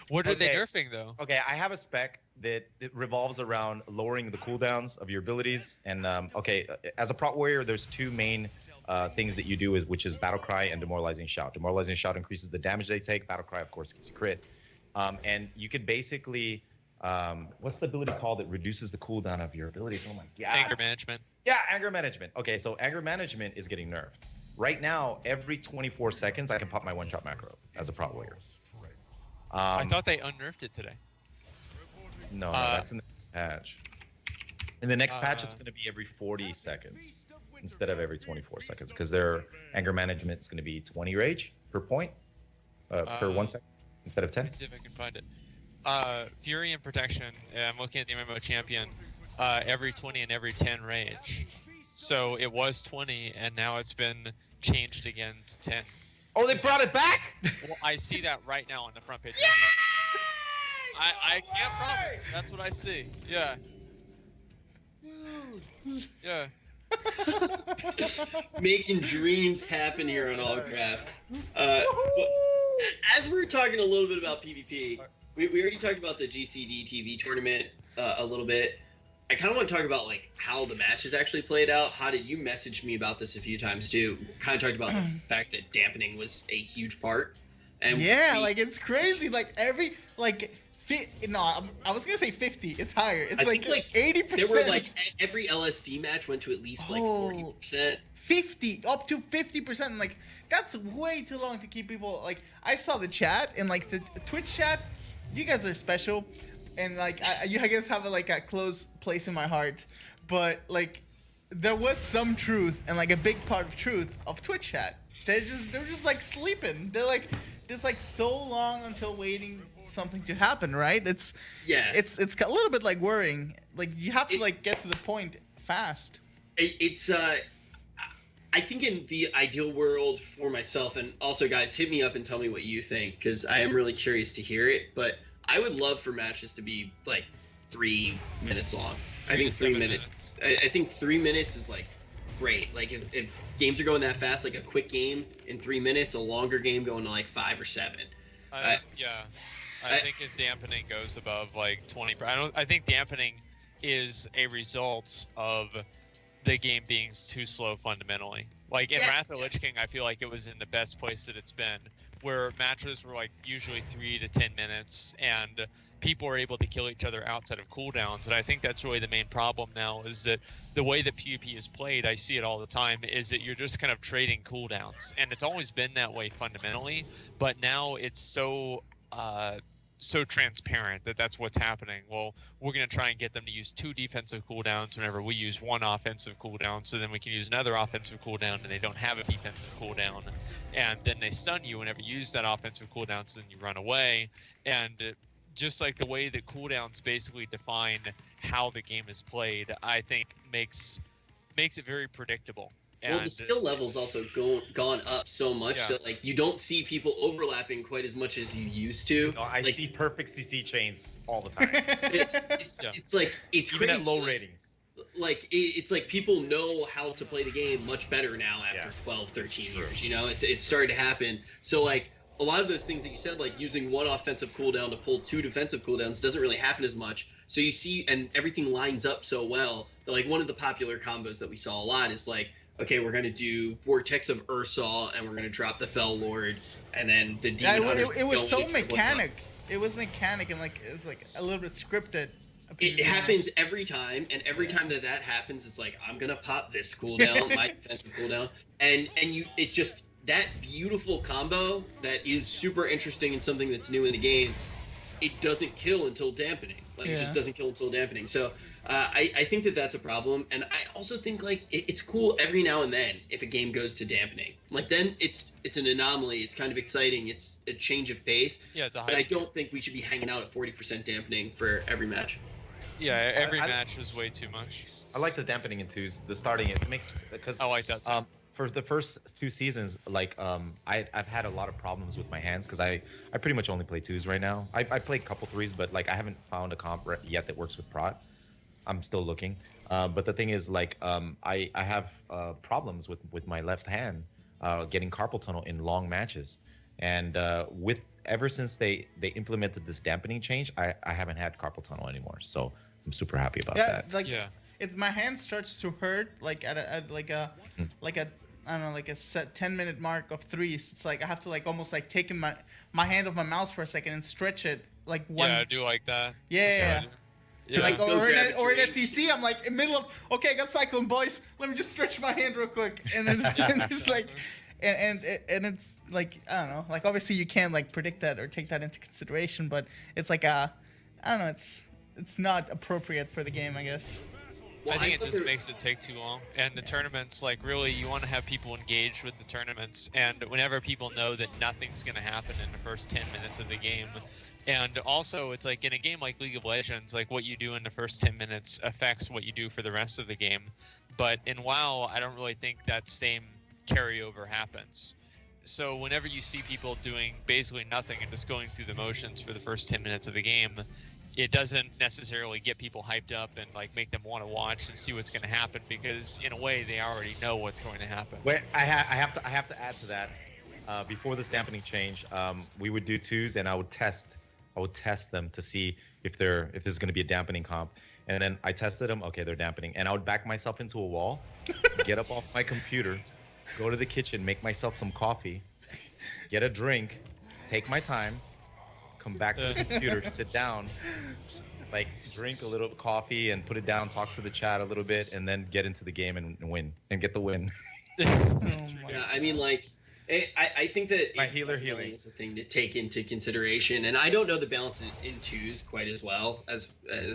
What are they nerfing though? Okay, I have a spec that it revolves around lowering the cooldowns of your abilities. And as a prot warrior, there's two main things that you do which is Battle Cry and Demoralizing Shout. Demoralizing Shout increases the damage they take. Battle Cry, of course, gives you crit. And you could basically, what's the ability called that reduces the cooldown of your abilities? Oh my god. Anger management. Yeah, anger management. Okay, so anger management is getting nerfed. Right now, every 24 seconds, I can pop my one-shot macro as a prot warrior. I thought they unnerfed it today. No, that's in the patch. In the next patch, it's going to be every 40 seconds instead of every 24 seconds because their anger management is going to be 20 rage per point per 1 second instead of 10. Let's see if I can find it. Fury and Protection, I'm looking at the MMO champion, every 20 and every 10 rage. So it was 20 and now it's been changed again to 10. Oh, they brought it back? Well, I see that right now on the front page. Yeah! I can't promise. That's what I see. Yeah. Yeah. Making dreams happen here on Allcraft. As we were talking a little bit about PvP, we already talked about the GCD TV tournament a little bit. I kind of want to talk about like how the matches actually played out. How did you message me about this a few times too? Kind of talked about the fact that dampening was a huge part. And like it's crazy. Like I was gonna say 50. It's higher. It's like 80%. There were like every LSD match went to at least like 40%. 50 up to 50%. Like that's way too long to keep people. Like I saw the chat and like the Twitch chat. You guys are special, and like I guess have a close place in my heart. But like there was some truth and like a big part of truth of Twitch chat. They're just like sleeping. They're like there's like so long until waiting something to happen, right? It's a little bit like worrying. Like you have to like get to the point fast. I think in the ideal world for myself, and also guys, hit me up and tell me what you think because I am really curious to hear it. But I would love for matches to be like 3 minutes long. I think 3 minutes. I think 3 minutes is like great. Like if games are going that fast, like a quick game in 3 minutes, a longer game going to like 5 or 7. I think if dampening goes above like 20, I think dampening is a result of the game being too slow fundamentally. Like in Wrath of Lich King, I feel like it was in the best place that it's been, where matches were like usually 3 to 10 minutes, and people were able to kill each other outside of cooldowns. And I think that's really the main problem now, is that the way that PvP is played, I see it all the time, is that you're just kind of trading cooldowns, and it's always been that way fundamentally, but now it's so transparent that that's what's happening. Well, we're going to try and get them to use 2 defensive cooldowns whenever we use 1 offensive cooldown, so then we can use another offensive cooldown and they don't have a defensive cooldown, and then they stun you whenever you use that offensive cooldown, so then you run away. And just like the way that cooldowns basically define how the game is played, I think makes it very predictable. Well, the skill level's also gone up so much that like you don't see people overlapping quite as much as you used to. No, I see perfect CC chains all the time. It's like it's even crazy. at low ratings. Like it's like people know how to play the game much better now after 12, 13 years. You know, it's started to happen. So like a lot of those things that you said, like using 1 offensive cooldown to pull 2 defensive cooldowns, doesn't really happen as much. So you see, and everything lines up so well that like one of the popular combos that we saw a lot is like, okay, we're gonna do Vortex of Ursol, and we're gonna drop the Fel Lord, and then the Demon Hunters. It was so mechanic. It was mechanic, and like it was like a little bit scripted. It happens every time, and every time that happens, it's like I'm gonna pop this cooldown, my defensive cooldown, and it just that beautiful combo that is super interesting and something that's new in the game. It doesn't kill until dampening. Like it just doesn't kill until dampening. So. I think that that's a problem, and I also think like it's cool every now and then if a game goes to dampening. Like then it's an anomaly. It's kind of exciting. It's a change of pace. Yeah, it's a but I don't think we should be hanging out at 40% dampening for every match. Yeah, every match is way too much. I like the dampening in 2s. The starting it makes because I like that too. For the first 2 seasons, like I've had a lot of problems with my hands because I pretty much only play 2s right now. I play a couple 3s, but like I haven't found a comp yet that works with prot. I'm still looking, but the thing is, like, I have problems with my left hand getting carpal tunnel in long matches, and with ever since they implemented this dampening change, I haven't had carpal tunnel anymore. So I'm super happy about Yeah, that. like Yeah. it's my hand starts to hurt like at like a I don't know, like a set 10-minute mark of threes. It's like I have to like almost like take my hand off my mouse for a second and stretch it like one. Yeah, I do like that. Yeah, That's yeah, what I yeah. do. Yeah. Like Go or in, grab a or in drink. SEC, I'm like in middle of okay, I got cycling boys. Let me just stretch my hand real quick, and then and it's like, and it's like I don't know, like obviously you can't like predict that or take that into consideration, but it's like I don't know, it's not appropriate for the game, I guess. Well, I think it thought just there- makes it take too long. And the tournaments, like, really, you want to have people engaged with the tournaments. And whenever people know that nothing's going to happen in the first 10 minutes of the game. And also, it's like in a game like League of Legends, like what you do in the first 10 minutes affects what you do for the rest of the game. But in WoW, I don't really think that same carryover happens. So whenever you see people doing basically nothing and just going through the motions for the first 10 minutes of the game, it doesn't necessarily get people hyped up and like make them want to watch and see what's going to happen because in a way they already know what's going to happen. Wait, I have to add to that. Before this dampening change, we would do twos, and I would test them to see if there's going to be a dampening comp. And then I tested them. Okay, they're dampening, and I would back myself into a wall, get up off my computer, go to the kitchen, make myself some coffee, get a drink, take my time, come back to the computer, sit down, like drink a little coffee and put it down, talk to the chat a little bit, and then get into the game and win and get the win. Oh my Yeah, I mean, like, I think that My healer healing. is a thing to take into consideration, and I don't know the balance in twos quite as well as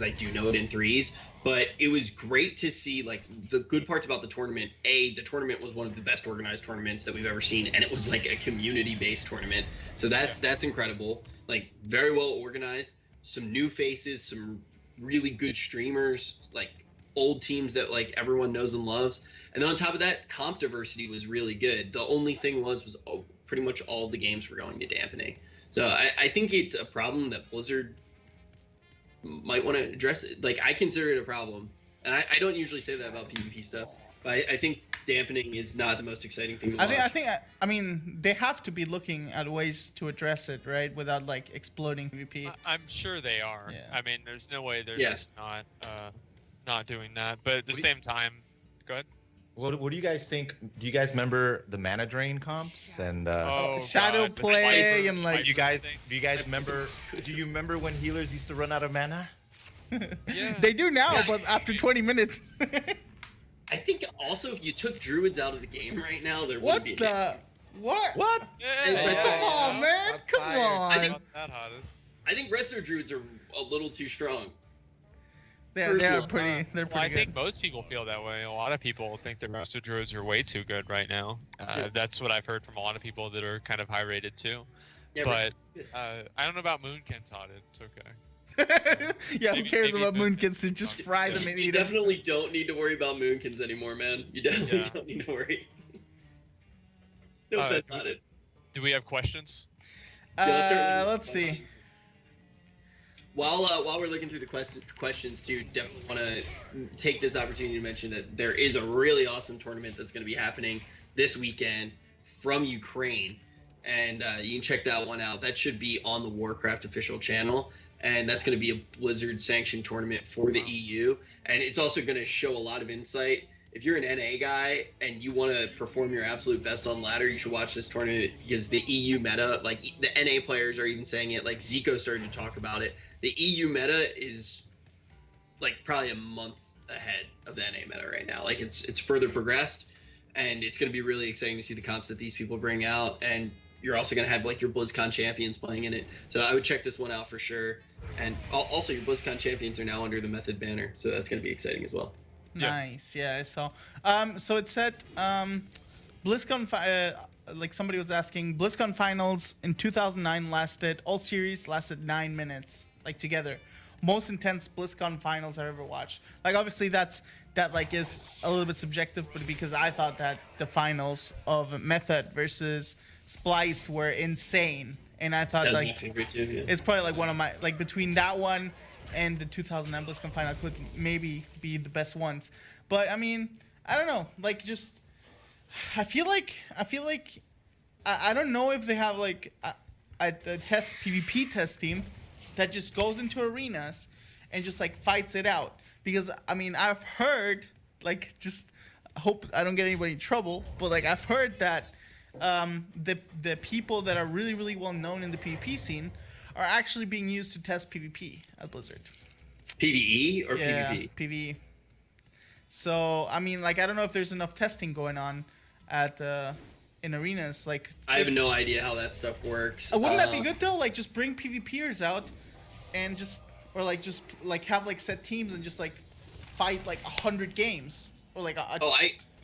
I do know it in threes. But it was great to see like the good parts about the tournament. The tournament was one of the best organized tournaments that we've ever seen, and it was like a community-based tournament. So that's incredible. Like very well organized. Some new faces, some really good streamers, like old teams that like everyone knows and loves. And then on top of that, comp diversity was really good. The only thing was pretty much all of the games were going to dampening. So I think it's a problem that Blizzard might want to address. Like I consider it a problem, and I don't usually say that about PvP stuff, but I think dampening is not the most exciting thing to watch. I mean, they have to be looking at ways to address it, right? Without like exploding PvP. I'm sure they are. Yeah. I mean, there's no way they're Yeah. just not doing that. But at the same time, go ahead. What do you guys think? Do you guys remember the mana drain comps and? Shadow God, the play spikes- and, like- Do you guys thing. remember? Do you remember when healers used to run out of mana? Yeah. They do now, Yeah. but after 20 minutes. I think also if you took druids out of the game right now, there What wouldn't be a dampening. the? What? What? Yeah, Come on, man. That's Come fire. on. I think- Not that hot. I think resto druids are a little too strong. They are Personal. pretty. They're Well, I pretty think good. most people feel that way. A lot of people think the Resto Druids are way too good right now. Yeah. That's what I've heard from a lot of people that are kind of high rated too. Yeah, But- resto's good. I don't know about Moonken's Hot. It's okay. Yeah, who maybe- cares maybe about Moon moonkins? To just fry them You and eat them. definitely don't need to worry about moonkins anymore, man. You definitely Yeah. don't need to worry. No Uh, offense on it. Do we have questions? Let's see. While we're looking through the questions too, definitely want to take this opportunity to mention that there is a really awesome tournament that's going to be happening this weekend from Ukraine, and you can check that one out. That should be on the Warcraft official channel, and that's going to be a Blizzard sanctioned tournament for the EU, and it's also going to show a lot of insight. If you're an NA guy and you want to perform your absolute best on ladder, you should watch this tournament because the EU meta, like the NA players are even saying it, like Zico started to talk about it. The EU meta is like probably a month ahead of the NA meta right now. Like it's further progressed, and it's going to be really exciting to see the comps that these people bring out. And you're also going to have like your BlizzCon champions playing in it. So I would check this one out for sure. And also your BlizzCon champions are now under the Method banner, so that's going to be exciting as well. Yeah. Nice. Yeah, I saw. So it said BlizzCon. Like somebody was asking, BlizzCon finals in 2009 lasted. All series lasted 9 minutes, like together. Most intense BlizzCon finals I've ever watched. Like obviously that like is a little bit subjective, but because I thought that the finals of Method versus Splice were insane, and I thought That's my like favorite too. Yeah. it's probably like one of my like between that one and the 2009 BlizzCon final could maybe be the best ones. But I mean, I don't know. Like I feel like I don't know if they have like test PvP test team that just goes into arenas and just like fights it out. Because I mean, I've heard, like, just I hope I don't get anybody in trouble, but like I've heard that the people that are really, really well known in the PvP scene are actually being used to test PvP at Blizzard. PvE or Yeah, PvP? PvE. So I mean, like, I don't know if there's enough testing going on at in arenas. Like, I have no idea how that stuff works. wouldn't that be good though? Like, just bring PvPers out, and just have like set teams and just like fight like 100 games or like I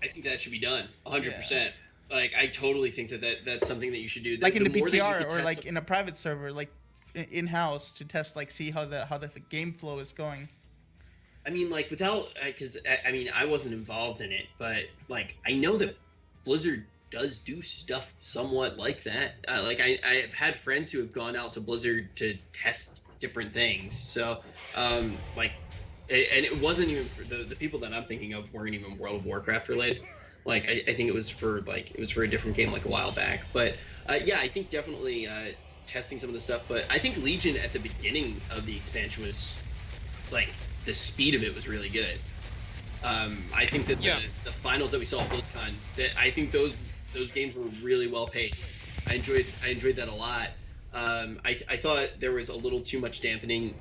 think that should be done 100%. Like, I totally think that's something that you should do. Like in the more that you PTR can or test like in a private server, like in house to test, like, see how the game flow is going. I mean, like, without, because I mean, I wasn't involved in it, but like, I know that Blizzard does do stuff somewhat like that. Like, I've had friends who have gone out to Blizzard to test different things. So, like, and it wasn't even for the people that I'm thinking of weren't even World of Warcraft related. Like, I think it was for a different game like a while back. But yeah, I think definitely testing some of the stuff. But I think Legion at the beginning of the expansion was like, the speed of it was really good. I think that the finals that we saw at BlizzCon, I think those games were really well paced. I enjoyed that a lot. I thought there was a little too much dampening